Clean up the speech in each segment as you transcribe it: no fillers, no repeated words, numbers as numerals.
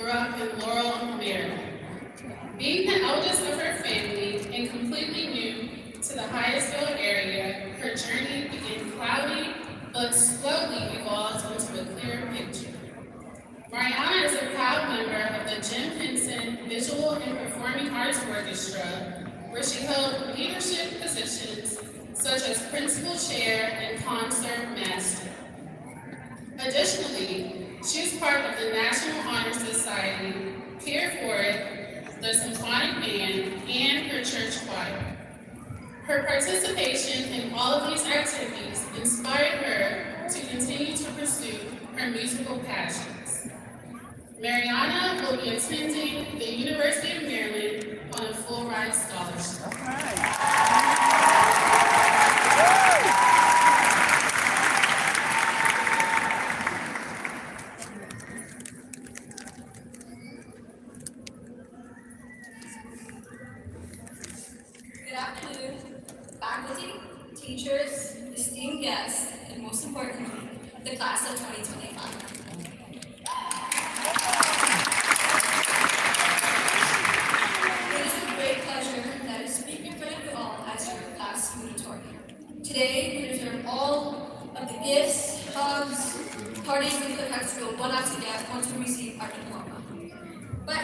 grew up in Laurel, Maryland. Being the eldest of her family and completely new to the Hyattsville area, her journey began cloudy but slowly evolved into a clearer picture. Mariana is a proud member of the Jim Henson Visual and Performing Arts Orchestra, where she held leadership positions such as principal chair and concert master. Additionally, she is part of the National Honor Society, Care for It, the Symphonic Band, and her church choir. Her participation in all of these activities inspired her to continue to pursue her musical passions. Mariana will be attending the University of Maryland on a full-ride scholarship. Good afternoon, faculty, teachers, esteemed guests, and most importantly, the class of 2025. It is a great pleasure that I speak in front of you all as your class valedictorian. Today, we reserve all of the gifts, hugs, parties we could have to go one out to get once we receive our diploma. But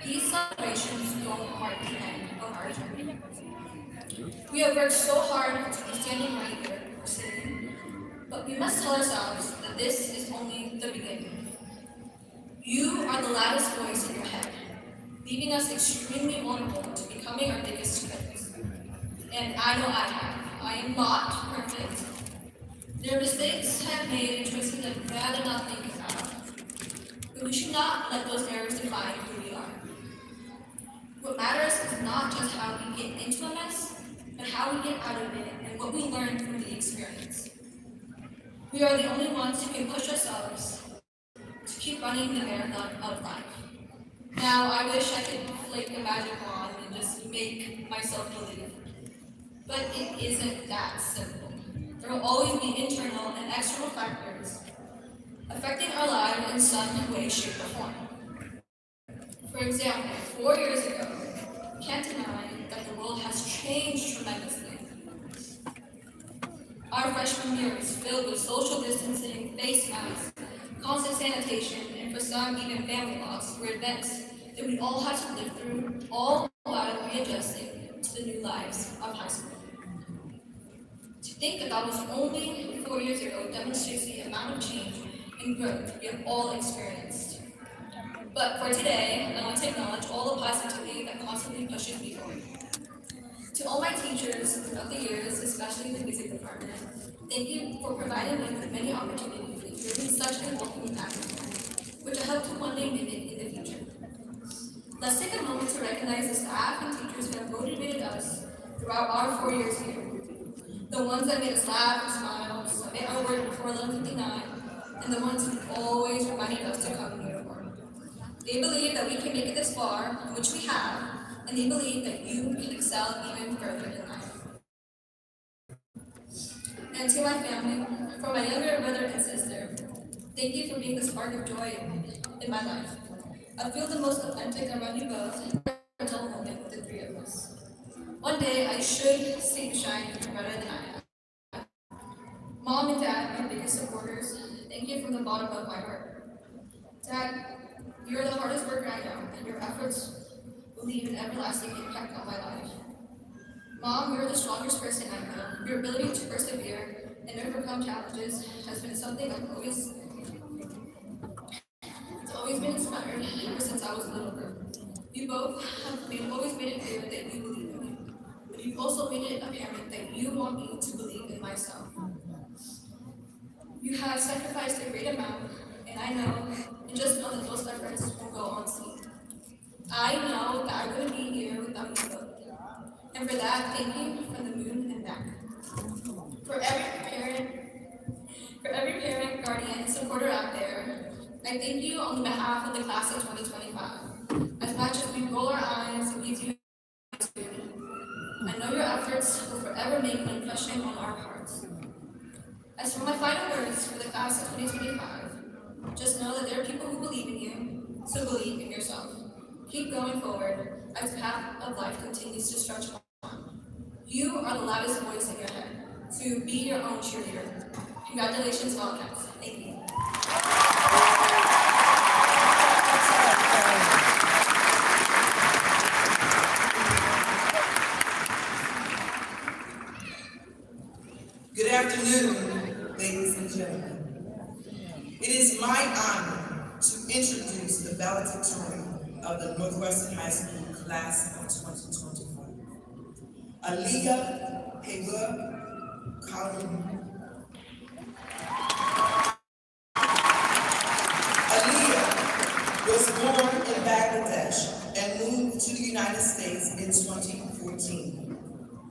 these celebrations don't mark the end of our journey. We have worked so hard to be standing right here or sitting, but we must tell ourselves that this is only the beginning. You are the loudest voice in your head, leaving us extremely vulnerable to becoming our biggest critics. And I know I have. I am not perfect. There are mistakes I have made and choices I'd rather not think about. But we should not let those errors define who we are. What matters is not just how we get into a mess, but how we get out of it and what we learn from the experience. We are the only ones who can push ourselves to keep running the marathon of life. Now, I wish I could flick a magic wand and just make myself believe. But it isn't that simple. There will always be internal and external factors affecting our lives in some way, shape, or form. For example, 4 years ago, we can't deny that the world has changed tremendously. Our freshman year was filled with social distancing, face masks, constant sanitation, and for some, even family loss were events that we all had to live through, all while readjusting to the new lives of high school. To think that was only 4 years ago demonstrates the amount of change and growth we have all experienced. But for today, I want to acknowledge all the positivity that constantly pushes me forward. To all my teachers throughout the years, especially in the music department, thank you for providing me with many opportunities and giving such a welcoming atmosphere, which I hope to one day mimic in the future. Let's take a moment to recognize the staff and teachers who have motivated us throughout our 4 years here. The ones that made us laugh and smile, submit our work before 11:59, and the ones who always reminded us to come in uniform. They believe that we can make it this far, which we have, and they believe that you can excel even further in life. And to my family, for my younger brother and sister, thank you for being the spark of joy in my life. I feel the most authentic around you both, and a dull moment with the three of us. One day, I should see you shine even better than I am. Mom and Dad, my biggest supporters, thank you from the bottom of my heart. Dad, you're the hardest worker I know, and your efforts will leave an everlasting impact on my life. Mom, you're the strongest person I know. Your ability to persevere and overcome challenges has been something I've always been inspired ever since I was a little girl. You both have always made it clear that you believe in me, but you've also made it apparent that you want me to believe in myself. You have sacrificed a great amount, and I know, and just know that those efforts will go unseen. I know that I wouldn't be here without you both. And for that, thank you from the moon and back. For every parent, guardian, and supporter out there, I thank you on behalf of the class of 2025. As much as we roll our eyes and leave you, I know your efforts will forever make an impression on our hearts. As for my final words for the class of 2025, just know that there are people who believe in you, So believe in yourself. Keep going forward as the path of life continues to stretch on. You are the loudest voice in your head, so be your own cheerleader. Congratulations, Wildcats. Thank you. Good afternoon, ladies and gentlemen. It is my honor to introduce the valedictorian of the Northwestern High School class of 2025. Aaliyah Hayward Karim. Aaliyah was born in Bangladesh and moved to the United States in 2014.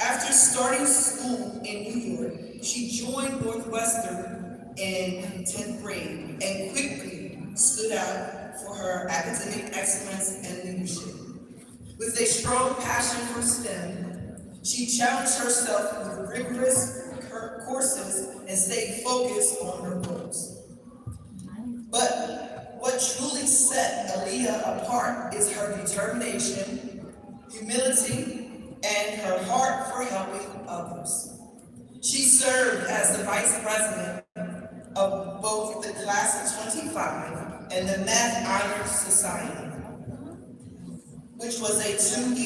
After starting school in New York, she joined Northwestern in 10th grade and quickly stood out for her academic excellence and leadership. With a strong passion for STEM, she challenged herself with rigorous courses and stayed focused on her goals. But what truly set Aaliyah apart is her determination, humility, and her heart for helping others. She served as the vice president of both the class of 25 and the Math Honors Society, which was a 2-year